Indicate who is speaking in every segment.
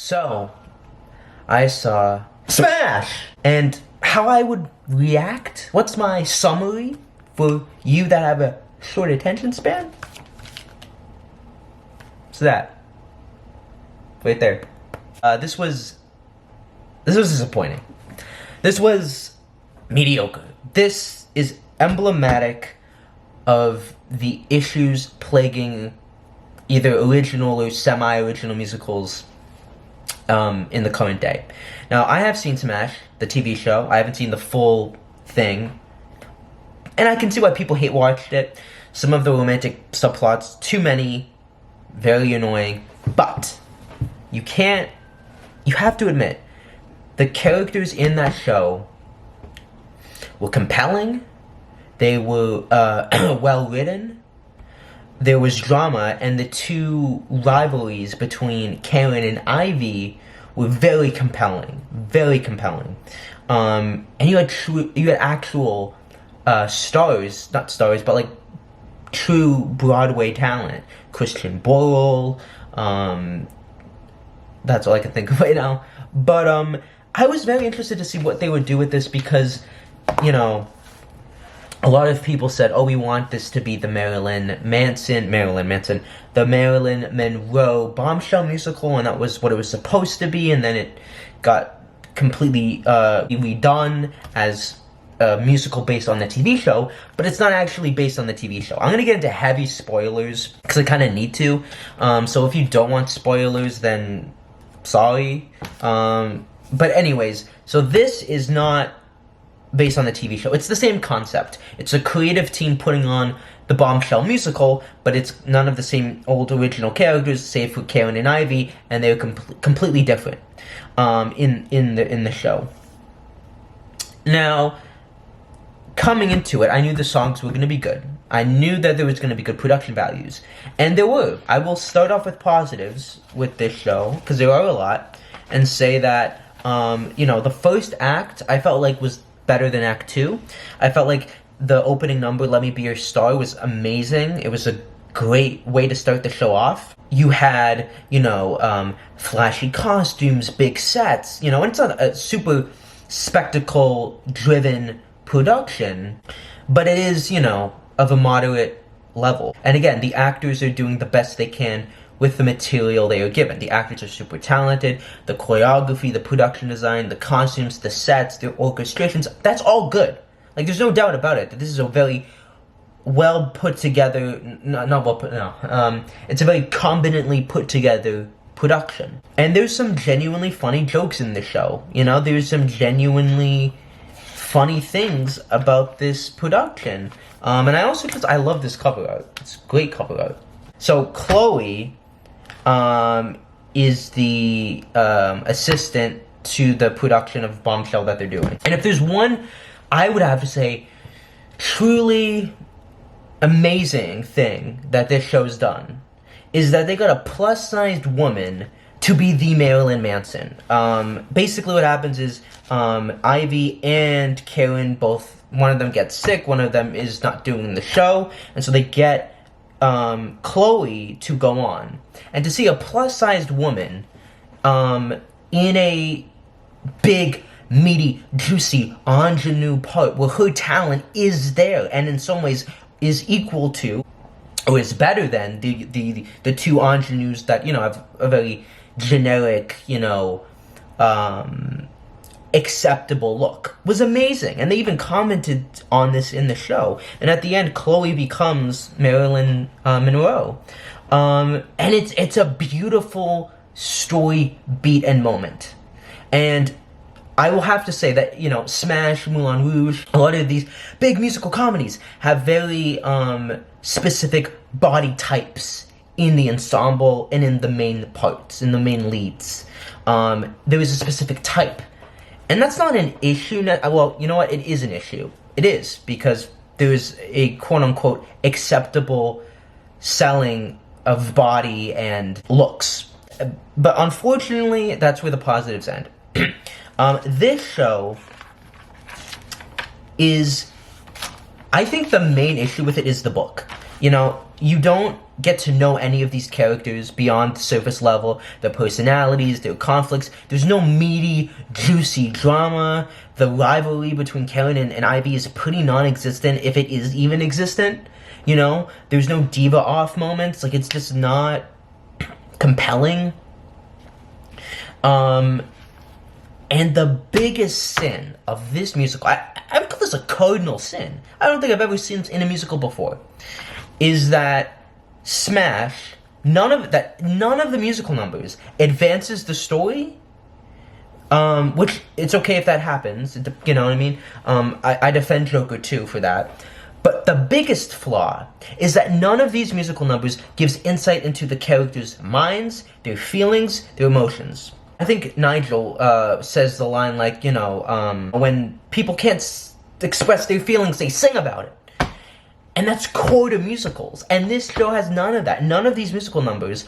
Speaker 1: So, I saw Smash! And how I would react? What's my summary for you that have a short attention span? It's that. Right there. This was disappointing. This was mediocre. This is emblematic of the issues plaguing either original or semi-original musicals in the current day. Now, I have seen Smash, the TV show. I haven't seen the full thing. And I can see why people hate watched it. Some of the romantic subplots, too many, very annoying. But you have to admit, the characters in that show were compelling. They were well written. There was drama, and the two rivalries between Karen and Ivy were very compelling. Very compelling. And you had actual stars, not stars, but like true Broadway talent. Christian Borle, that's all I can think of right now. But I was very interested to see what they would do with this because, you know, a lot of people said, oh, we want this to be the Marilyn Monroe bombshell musical, and that was what it was supposed to be, and then it got completely redone as a musical based on the TV show, but it's not actually based on the TV show. I'm gonna get into heavy spoilers, because I kind of need to, so if you don't want spoilers, then sorry. But anyways, so this is not based on the TV show. It's the same concept. It's a creative team putting on the bombshell musical, but it's none of the same old original characters, save for Karen and Ivy, and they're completely different in the show. Now, coming into it, I knew the songs were going to be good. I knew that there was going to be good production values, and there were. I will start off with positives with this show, because there are a lot, and say that the first act I felt like was better than Act 2. I felt like the opening number, Let Me Be Your Star, was amazing. It was a great way to start the show off. You had, flashy costumes, big sets, and it's not a super spectacle-driven production, but it is, of a moderate level. And again, the actors are doing the best they can with the material they are given. The actors are super talented. The choreography, the production design, the costumes, the sets, the orchestrations, that's all good. Like, there's no doubt about it that this is a very well put together, it's a very competently put together production. And there's some genuinely funny jokes in the show. There's some genuinely funny things about this production. And I also just, I love this cover art. It's great cover art. So Chloe is the assistant to the production of Bombshell that they're doing. And if there's one, I would have to say, truly amazing thing that this show's done, is that they got a plus-sized woman to be the Marilyn Manson. Basically what happens is Ivy and Karen both, one of them gets sick, one of them is not doing the show, and so they get Chloe to go on. And to see a plus-sized woman in a big, meaty, juicy ingenue part where her talent is there and in some ways is equal to or is better than the two ingenues that, have a very generic, acceptable look, was amazing. And they even commented on this in the show. And at the end, Chloe becomes Marilyn Monroe. And it's a beautiful story beat and moment. And I will have to say that, Smash, Moulin Rouge, a lot of these big musical comedies have very specific body types in the ensemble and in the main parts, in the main leads. There is a specific type. And that's not an issue. Well, you know what? It is an issue. It is, because there's a quote-unquote acceptable selling of body and looks. But unfortunately, that's where the positives end. This show is, I think the main issue with it is the book. you don't get to know any of these characters beyond the surface level, their personalities, their conflicts. There's no meaty, juicy drama. The rivalry between Karen and Ivy is pretty non-existent, if it is even existent. You know, there's no diva off moments. Like, it's just not compelling. And the biggest sin of this musical, I would call this a cardinal sin. I don't think I've ever seen this in a musical before, is that Smash, none of the musical numbers advances the story. Which, it's okay if that happens, you know what I mean? I defend Joker too for that. But the biggest flaw is that none of these musical numbers gives insight into the characters' minds, their feelings, their emotions. I think Nigel says the line like, you know, when people can't express their feelings, they sing about it. And that's core to musicals. And this show has none of that. None of these musical numbers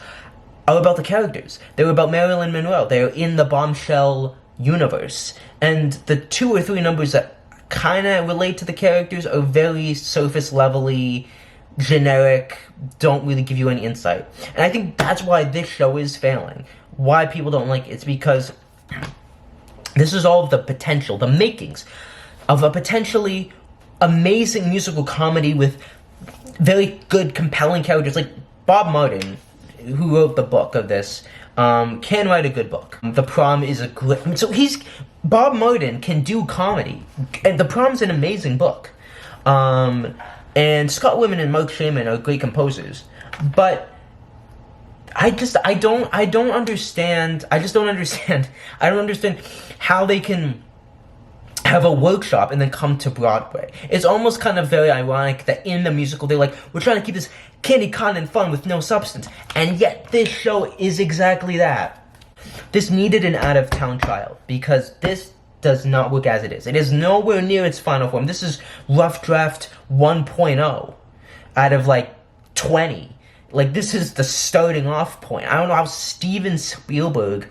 Speaker 1: are about the characters. They're about Marilyn Monroe. They're in the Bombshell universe. And the 2 or 3 numbers that kind of relate to the characters are very surface levelly, generic, don't really give you any insight. And I think that's why this show is failing. Why people don't like it. It's because this is all of the potential, the makings of a potentially amazing musical comedy with very good, compelling characters. Like Bob Martin, who wrote the book of this, can write a good book. The Prom is a great... So Bob Martin can do comedy. And The Prom's an amazing book. And Scott Wittman and Mark Shaman are great composers. But I don't understand how they can have a workshop and then come to Broadway. It's almost kind of very ironic that in the musical they're like, we're trying to keep this candy, cotton, and fun with no substance. And yet this show is exactly that. This needed an out-of-town child, because this does not work as it is. It is nowhere near its final form. This is rough draft 1.0 out of like 20. Like, this is the starting off point. I don't know how Steven Spielberg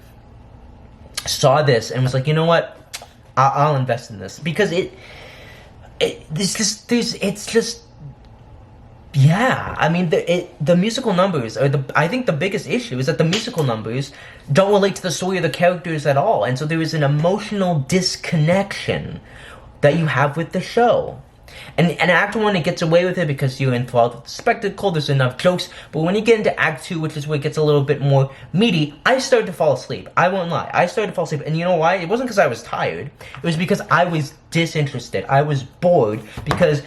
Speaker 1: saw this and was like, you know what? I'll invest in this, because yeah. I mean, the musical numbers are I think the biggest issue is that the musical numbers don't relate to the story of the characters at all, and so there is an emotional disconnection that you have with the show. And Act 1, it gets away with it because you're enthralled with the spectacle, there's enough jokes, but when you get into Act 2, which is where it gets a little bit more meaty, I started to fall asleep. I won't lie. I started to fall asleep, and you know why? It wasn't because I was tired. It was because I was disinterested. I was bored, because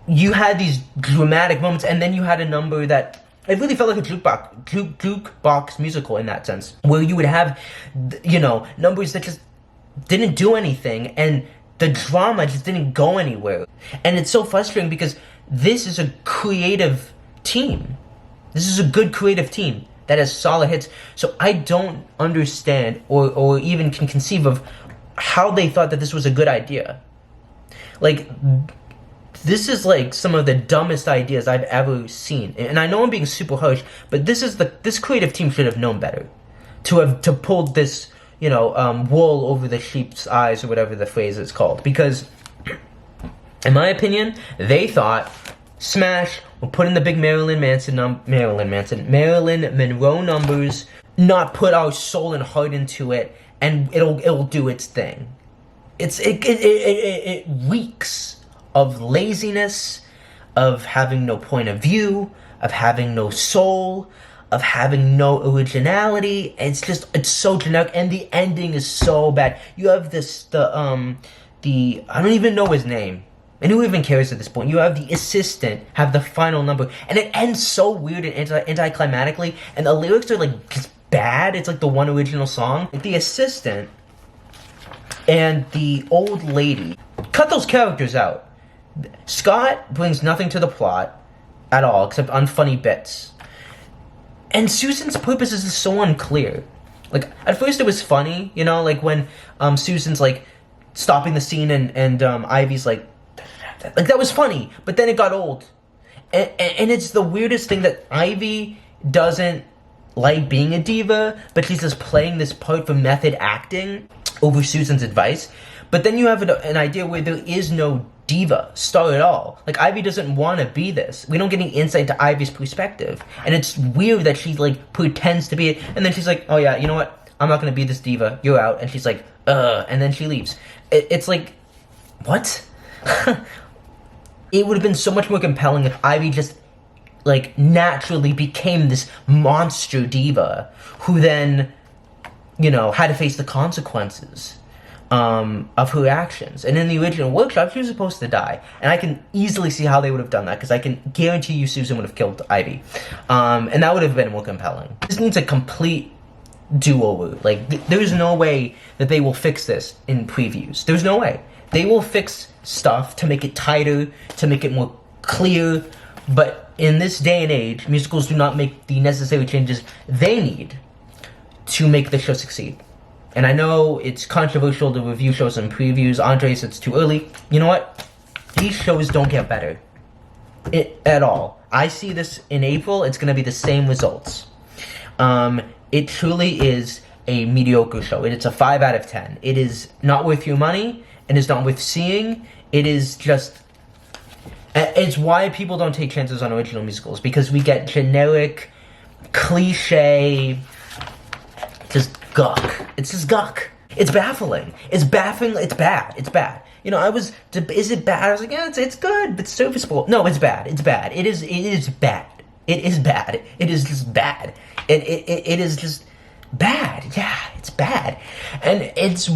Speaker 1: you had these dramatic moments, and then you had a number that... It really felt like a jukebox musical in that sense, where you would have, you know, numbers that just didn't do anything, and the drama just didn't go anywhere. And it's so frustrating because this is a creative team. This is a good creative team that has solid hits. So I don't understand or even can conceive of how they thought that this was a good idea. Like, this is like some of the dumbest ideas I've ever seen. And I know I'm being super harsh, but this creative team should have known better. To pull this, you know, wool over the sheep's eyes, or whatever the phrase is called. Because, in my opinion, they thought Smash will put in the big Marilyn Monroe numbers, not put our soul and heart into it, and it'll do its thing. It reeks of laziness, of having no point of view, of having no soul, of having no originality. It's so generic, and the ending is so bad. You have I don't even know his name, and who even cares at this point? You have the assistant have the final number, and it ends so weird and anticlimactically, and the lyrics are like just bad. It's like the one original song. The assistant and the old lady, cut those characters out. Scott brings nothing to the plot at all except unfunny bits. And Susan's purpose is so unclear. Like, at first it was funny, you know, like when Susan's like stopping the scene and Ivy's like that was funny, but then it got old. And it's the weirdest thing that Ivy doesn't like being a diva, but she's just playing this part for method acting over Susan's advice. But then you have an idea where there is no diva, star at all. Like, Ivy doesn't want to be this. We don't get any insight to Ivy's perspective. And it's weird that she, like, pretends to be it, and then she's like, oh yeah, you know what? I'm not gonna be this diva. You're out. And she's like, and then she leaves. It's like, what? It would have been so much more compelling if Ivy just, like, naturally became this monster diva who then, you know, had to face the consequences of her actions. And in the original workshop, she was supposed to die. And I can easily see how they would have done that, because I can guarantee you Susan would have killed Ivy. And that would have been more compelling. This needs a complete do-over. Like, there's no way that they will fix this in previews. There's no way. They will fix stuff to make it tighter, to make it more clear, but in this day and age, musicals do not make the necessary changes they need to make the show succeed. And I know it's controversial to review shows and previews. Andre said it's too early. You know what? These shows don't get better at all. I see this in April. It's going to be the same results. It truly is a mediocre show. It's a 5 out of 10. It is not worth your money. It is not worth seeing. It is just... It's why people don't take chances on original musicals. Because we get generic, cliche... just guck. It's just guck. It's baffling. It's baffling. It's bad. It's bad. You know, is it bad? I was like, yeah, it's good. It's serviceable. No, it's bad. It's bad. It is bad. It is bad. It is just bad. It is just bad. Yeah, it's bad. And it's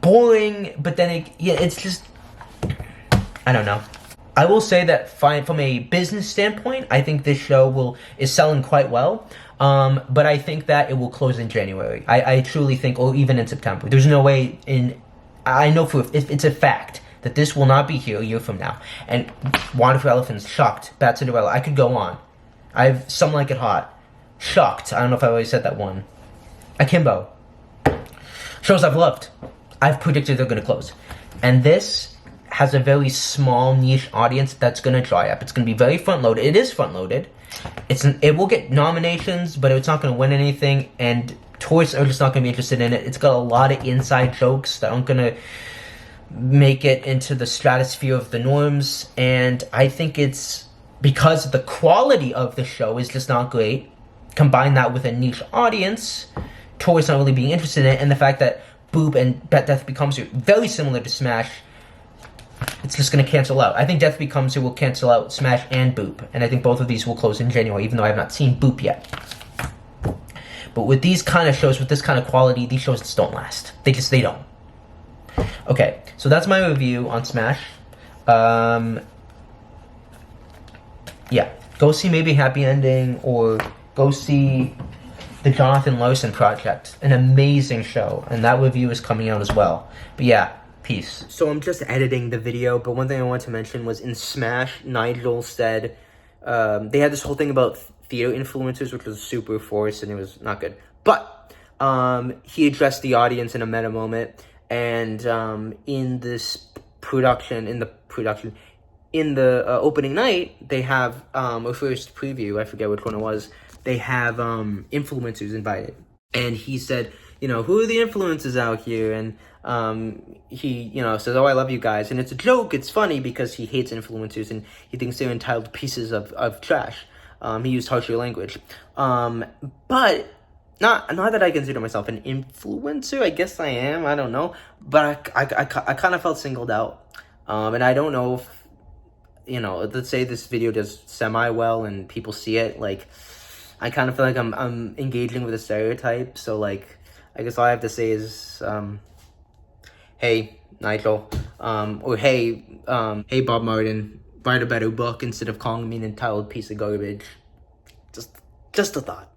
Speaker 1: boring, but then it's just, I don't know. I will say that from a business standpoint, I think this show is selling quite well. But I think that it will close in January. I truly think, or even in September. There's no way I know it's a fact that this will not be here a year from now. And Wonderful Elephants, Shocked, Bad Cinderella, I could go on. I have Some Like It Hot, Shocked, I don't know if I already said that one. Akimbo. Shows I've loved. I've predicted they're going to close. And this has a very small niche audience that's going to dry up. It's going to be very front-loaded. It is front-loaded. It will get nominations, but it's not going to win anything, and tourists are just not going to be interested in it. It's got a lot of inside jokes that aren't going to make it into the stratosphere of the norms, and I think it's because the quality of the show is just not great. Combine that with a niche audience, tourists not really being interested in it, and the fact that Boop and Death Becomes Her very similar to Smash, it's just going to cancel out. I think Death Becomes Her will cancel out Smash and Boop, and I think both of these will close in January, even though I have not seen Boop yet. But with these kind of shows, with this kind of quality, these shows just don't last. They don't. Okay, so that's my review on Smash. Yeah, go see maybe Happy Ending, or go see the Jonathan Larson Project, an amazing show, and that review is coming out as well. But yeah, peace. So I'm just editing the video, but one thing I wanted to mention was in Smash, Nigel said, they had this whole thing about theater influencers, which was super forced, and it was not good. But he addressed the audience in a meta moment, and in the opening night, they have a first preview, I forget which one it was, they have influencers invited. And he said, you know, who are the influencers out here? And he, you know, says, oh, I love you guys. And it's a joke, it's funny, because he hates influencers, and he thinks they're entitled pieces of trash. He used harsher language. But not that I consider myself an influencer. I guess I am, I don't know. But I kind of felt singled out. And I don't know if, you know, let's say this video does semi-well and people see it, like, I kind of feel like I'm engaging with a stereotype. So, like, I guess all I have to say is, hey, Nigel, or hey, Bob Martin, write a better book instead of calling me an entitled piece of garbage. Just a thought.